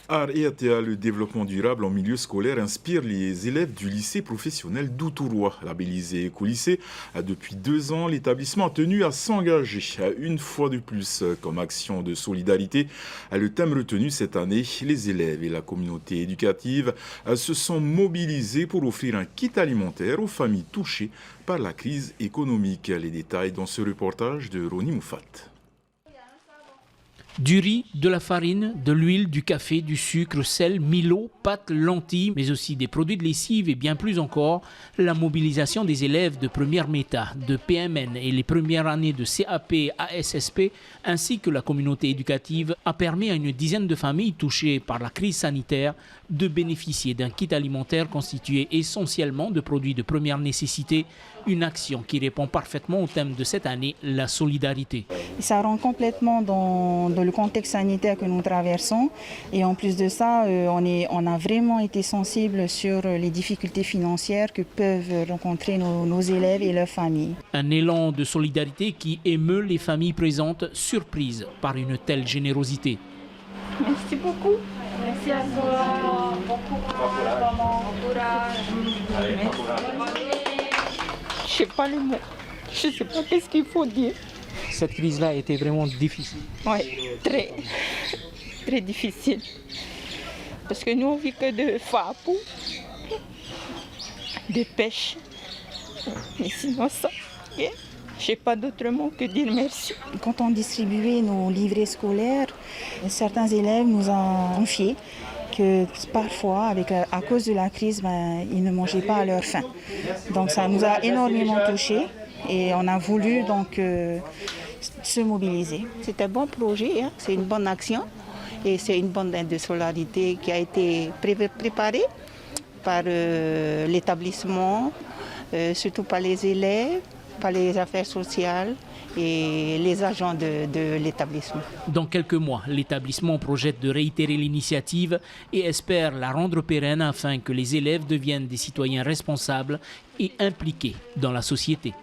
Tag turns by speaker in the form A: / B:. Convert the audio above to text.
A: AREATA, le développement durable en milieu scolaire, inspire les élèves du lycée professionnel d'Outourois. Labellisé écolycée, depuis 2 ans, l'établissement a tenu à s'engager une fois de plus comme action de solidarité. Le thème retenu cette année, les élèves et la communauté éducative se sont mobilisés pour offrir un kit alimentaire aux familles touchées par la crise économique. Les détails dans ce reportage de Roni Moufat.
B: Du riz, de la farine, de l'huile, du café, du sucre, sel, Milo, pâtes, lentilles, mais aussi des produits de lessive et bien plus encore. La mobilisation des élèves de première méta, de PMN et les premières années de CAP et ASSP, ainsi que la communauté éducative, a permis à une dizaine de familles touchées par la crise sanitaire de bénéficier d'un kit alimentaire constitué essentiellement de produits de première nécessité, une action qui répond parfaitement au thème de cette année, la solidarité.
C: Ça rentre complètement dans le contexte sanitaire que nous traversons et en plus de ça, on a vraiment été sensible sur les difficultés financières que peuvent rencontrer nos élèves et leurs familles.
B: Un élan de solidarité qui émeut les familles présentes, surprises par une telle générosité.
C: Merci beaucoup. Merci à toi. Bon courage, maman. Bon courage. Je sais pas les mots. Je sais pas qu'est-ce qu'il faut dire.
B: Cette crise-là a été vraiment difficile.
C: Oui, très difficile. Parce que nous, on vit que de fapou, de pêche. Mais sinon, ça, je n'ai pas d'autre mot que dire merci. Quand on distribuait nos livrets scolaires, certains élèves nous ont confié que parfois, à cause de la crise, ils ne mangeaient pas à leur faim. Donc ça nous a énormément touchés et on a voulu donc se mobiliser. C'est un bon projet, hein? C'est une bonne action et c'est une bonne aide de solidarité qui a été préparée par l'établissement, surtout par les élèves, par les affaires sociales et les agents de l'établissement.
B: Dans quelques mois, l'établissement projette de réitérer l'initiative et espère la rendre pérenne afin que les élèves deviennent des citoyens responsables et impliqués dans la société.